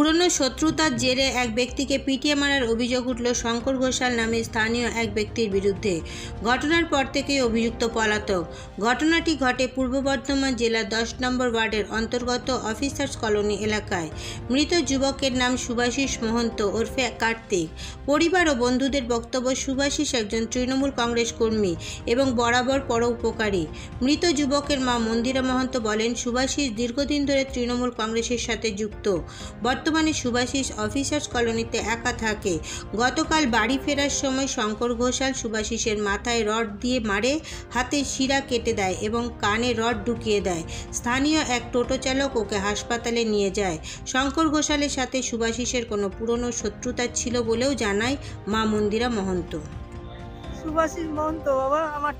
পুরনো শত্রুতার জেরে এক ব্যক্তিকে পিটিয়ে মারার অভিযোগ উঠল শঙ্কর ঘোষাল নামে স্থানীয় এক ব্যক্তির বিরুদ্ধে। ঘটনার পর থেকেই অভিযুক্ত পলাতক। ঘটনাটি ঘটে পূর্ব বর্ধমান জেলার 10 নম্বর ওয়ার্ডের অন্তর্গত অফিসার্স কলোনি এলাকায়। মৃত যুবকের নাম শুভাশিস মহন্ত ওরফে কার্তিক। পরিবার ও বন্ধুদের বক্তব্য, শুভাশিস একজন তৃণমূল কংগ্রেস কর্মী এবং বরাবর পরোপকারী। মৃত যুবকের মা মন্দিরা মহন্ত বলেন, শুভাশিস দীর্ঘদিন ধরে তৃণমূল কংগ্রেসের সাথে যুক্ত। বর্তমানে শুভাশিস অফিসার্স কলোনিতে একা থাকে। গতকাল বাড়ি ফেরার সময় শঙ্কর ঘোষাল শুভাশিসের মাথায় রড দিয়ে মারে, হাতের শিরা কেটে দেয় এবং কানে রড ঢুকিয়ে দেয়। স্থানীয় এক টোটো চালক ওকে হাসপাতালে নিয়ে যায়। শঙ্কর ঘোষালের সাথে শুভাশিসের কোনো পুরনো শত্রুতা ছিল বলেও জানায় মা মন্দিরা মহন্ত। শুভাশিস মহন্ত বাবা আমার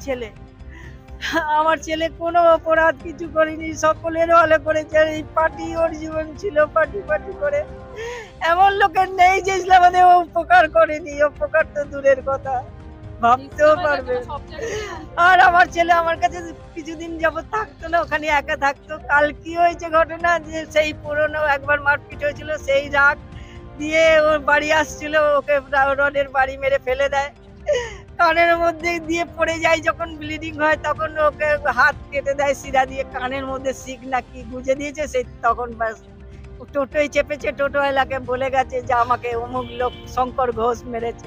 ছেলে কোনো অপরাধ কিছু করেনি, সকলের ভালো করেছে। এই পার্টি ওর জীবন ছিল, পার্টি করে এমন লোকের নেই যে ইসলামে উপকার করেনি। উপকার তো দূরের কথা, ভাবতেও পারবে। আর আমার ছেলে আমার কাছে কিছুদিন যাবত থাকতো না, ওখানে একা থাকতো। কাল কি হয়েছে ঘটনা, যে সেই পুরনো একবার মারপিট হয়েছিল, সেই রাগ দিয়ে ওর বাড়ি আসছিল, ওকে রডের বাড়ি মেরে ফেলে দেয়। কানের মধ্যে দিয়ে পড়ে যায়, যখন ব্লিডিং হয় তখন ওকে হাত কেটে দেয় শিরা দিয়ে। কানের মধ্যে শিক না কি গুঁজে দিয়েছে, সেই তখন ব্যাস টোটোয় চেপেছে। টোটো এলাকে বলে গেছে যে আমাকে অমুক লোক শঙ্কর ঘোষ মেরেছে।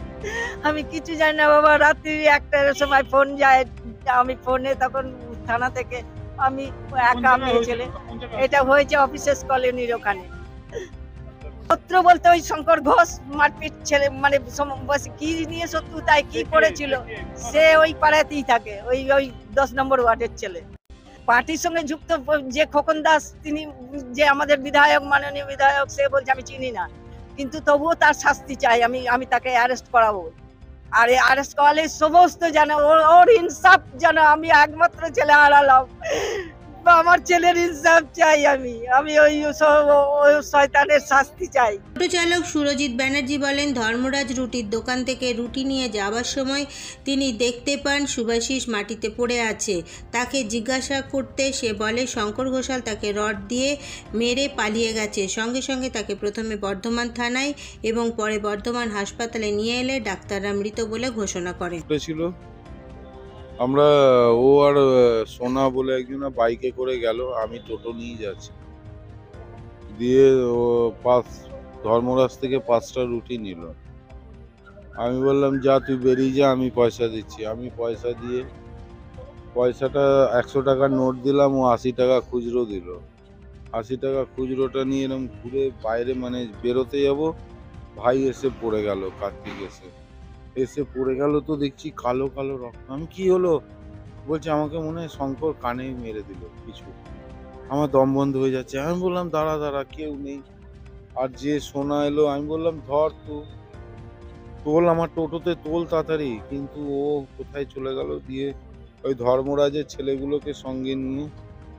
আমি কিছু জানি না বাবা। রাত্রি 1টার সময় ফোন যায়, আমি ফোনে তখন থানা থেকে, আমি একা মেয়ে ছেলে। এটা হয়েছে অফিসার্স কলোনির ওখানে। শত্রু বলতে ওই শঙ্কর ঘোষ মারপিট ছেলে, মানে কি নিয়ে শত্রু, তাই কি করেছিল, সে ওই পাড়াতেই থাকে, ওই 10 নম্বর ওয়ার্ডের ছেলে। পার্টির সঙ্গে যুক্ত যে খোকন দাস, তিনি যে আমাদের বিধায়ক, মাননীয় বিধায়ক, সে বলছে আমি চিনি না, কিন্তু তবুও তার শাস্তি চাই। আমি তাকে অ্যারেস্ট করাবো। আর অ্যারেস্ট করালে সমস্ত যেন ওর ইনসাফ, যেন আমি একমাত্র ছেলে হারালাম, আমার ছেলের ইনসাফ চাই। আমি ওই শয়তানের শাস্তি চাই। টোটো চালক সুরজিৎ ব্যানার্জি বলেন, ধর্মরাজ রুটির দোকান থেকে রুটি নিয়ে যাওয়ার সময় তিনি দেখতে পান শুভাশিস মাটিতে পড়ে আছে। তাকে জিজ্ঞাসা করতে সে বলে শঙ্কর ঘোষাল তাকে রড দিয়ে মেরে পালিয়ে গেছে। সঙ্গে সঙ্গে তাকে প্রথমে বর্ধমান থানায় এবং পরে বর্ধমান হাসপাতালে নিয়ে এলে ডাক্তাররা মৃত বলে ঘোষণা করেন। আমরা ও আর সোনা বলে একজন বাইকে করে গেল, আমি টোটো নিয়ে যাচ্ছি, দিয়ে ও ধর্মরাজ থেকে 5টা রুটি নিল। আমি বললাম যা তুই বেরিয়ে যা, আমি পয়সা দিচ্ছি। আমি পয়সা দিয়ে, পয়সাটা 100 টাকার নোট দিলাম, ও 80 টাকা খুচরো দিল। 80 টাকা খুচরোটা নিয়ে এরকম ঘুরে বাইরে মানে বেরোতে যাব, ভাই এসে পড়ে গেল। কার্তিক এসে পড়ে গেল, তো দেখছি কালো কালো রক্ত। আমি কি হলো বলছে, আমাকে মনে হয় শঙ্কর কানে মেরে দিল কিছু। আমার দম বন্ধ হয়ে যাচ্ছে। আমি বললাম দাঁড়া কেউ নেই। আর যে সোনা এলো, আমি বললাম ধর তোল আমার টোটোতে তোল তাড়াতাড়ি, কিন্তু ও কোথায় চলে গেল। দিয়ে ওই ধর্মরাজের ছেলেগুলোকে সঙ্গে নিয়ে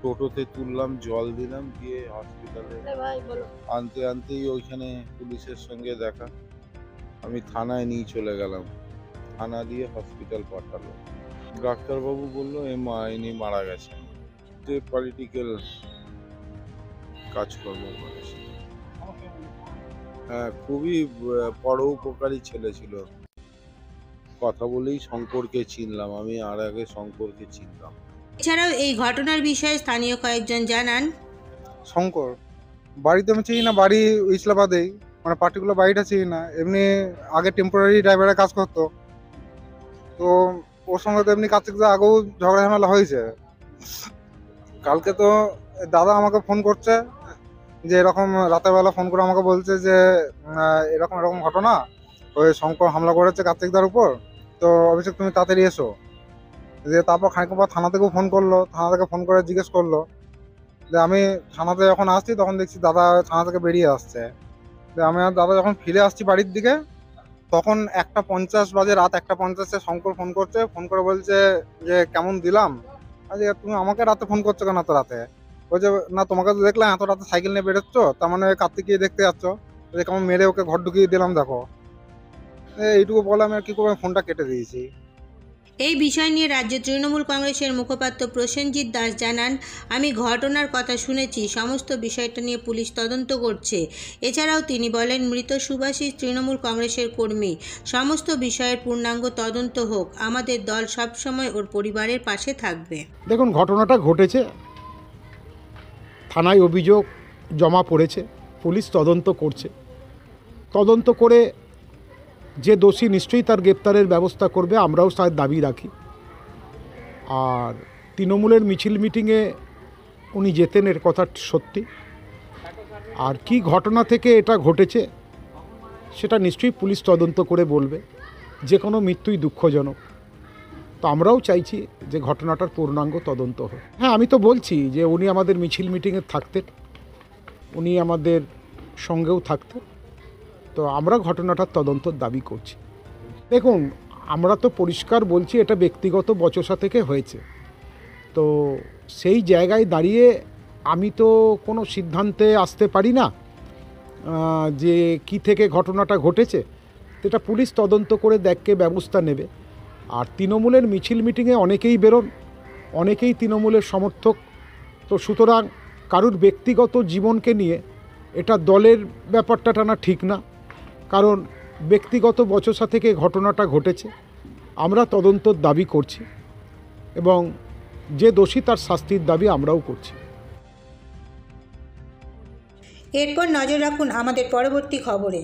টোটোতে তুললাম, জল দিলাম, দিয়ে হসপিটালে আনতেই ওইখানে পুলিশের সঙ্গে দেখা। আমি থানায় নিয়ে চলে গেলাম, থানা দিয়ে হসপিটাল পাঠালো। ডাক্তারবাবু বললো ইনি মারা গেছেন। পলিটিক্যাল কাজকর্ম করেছে। হ্যাঁ, খুবই পরোপকারী ছেলে ছিল। কথা বলেই শঙ্করকে চিনলাম, আমি আর আগে শঙ্করকে চিনতাম। এছাড়াও এই ঘটনার বিষয়ে স্থানীয় কয়েকজন জানান, শঙ্কর বাড়িতে আমি চিনি না, বাড়ি ইসলামাবাদেই, মানে পার্টিকুলার বাড়িটা চিনি না। এমনি আগে টেম্পোরারি ড্রাইভারের কাজ করতো, তো ওর সঙ্গে তো এমনি কার্তিক আগেও ঝগড়া ঝামেলা হয়েছে। কালকে তো দাদা আমাকে ফোন করছে, যে এরকম রাতের বেলা ফোন করে আমাকে বলছে যে এরকম ঘটনা, ওই শঙ্কর হামলা করেছে কার্তিকদার উপর, তো অভিষেক তুমি তাড়াতাড়ি এসো। যে তারপর খানিক পর থানা থেকেও ফোন করলো, থানা থেকে ফোন করে জিজ্ঞেস করলো। যে আমি থানাতে যখন আসছি তখন দেখছি দাদা থানা থেকে বেরিয়ে আসছে। আমি আর দাদা যখন ফিরে আসছি বাড়ির দিকে, তখন 1:50 বাজে, রাত 1:50-এ শঙ্কর ফোন করছে। ফোন করে বলছে যে কেমন দিলাম। আজ তুমি আমাকে রাতে ফোন করছো কেন এত রাতে? বলছে না, তোমাকে তো দেখলাম এত রাতে সাইকেল নিয়ে বেরোচ্ছ, তার মানে কার্তিককে দেখতে যাচ্ছ, যে কেমন মেরে ওকে ঘর ঢুকিয়ে দিলাম দেখো। এইটুকু বলে আমি আর কি করে ফোনটা কেটে দিয়েছি। এই বিষয় নিয়ে রাজ্য তৃণমূল কংগ্রেসের মুখপাত্র প্রসেনজিৎ দাস জানান, আমি ঘটনার কথা শুনেছি, সমস্ত বিষয়টা নিয়ে পুলিশ তদন্ত করছে। এছাড়াও তিনি বলেন, মৃত সুভাষিস তৃণমূল কংগ্রেসের কর্মী, সমস্ত বিষয়ের পূর্ণাঙ্গ তদন্ত হোক, আমাদের দল সবসময় ওর পরিবারের পাশে থাকবে। দেখুন, ঘটনাটা ঘটেছে, থানায় অভিযোগ জমা পড়েছে, পুলিশ তদন্ত করছে। তদন্ত করে যে দোষী নিশ্চয়ই তার গ্রেপ্তারের ব্যবস্থা করবে, আমরাও তার দাবি রাখি। আর তৃণমূলের মিছিল মিটিংয়ে উনি যেতেন, এর কথা সত্যি। আর কি ঘটনা থেকে এটা ঘটেছে সেটা নিশ্চয়ই পুলিশ তদন্ত করে বলবে। যে কোনো মৃত্যুই দুঃখজনক, তো আমরাও চাইছি যে ঘটনাটার পূর্ণাঙ্গ তদন্ত হোক। হ্যাঁ, আমি তো বলছি যে উনি আমাদের মিছিল মিটিংয়ে থাকতেন, উনি আমাদের সঙ্গেও থাকতেন, তো আমরা ঘটনাটার তদন্তর দাবি করছি। দেখুন, আমরা তো পরিষ্কার বলছি এটা ব্যক্তিগত বচসা থেকে হয়েছে। তো সেই জায়গায় দাঁড়িয়ে আমি তো কোনো সিদ্ধান্তে আসতে পারি না যে কি থেকে ঘটনাটা ঘটেছে। এটা পুলিশ তদন্ত করে দেখে ব্যবস্থা নেবে। আর তৃণমূলের মিছিল মিটিংয়ে অনেকেই বেরোন, অনেকেই তৃণমূলের সমর্থক, তো সুতরাং কারুর ব্যক্তিগত জীবনকে নিয়ে এটা দলের ব্যাপারটা টানা ঠিক না, কারণ ব্যক্তিগত বচসা থেকে ঘটনাটা ঘটেছে। আমরা তদন্তর দাবি করছি এবং যে দোষী তার শাস্তির দাবি আমরাও করছি। এরপর নজর রাখুন আমাদের পরবর্তী খবরে।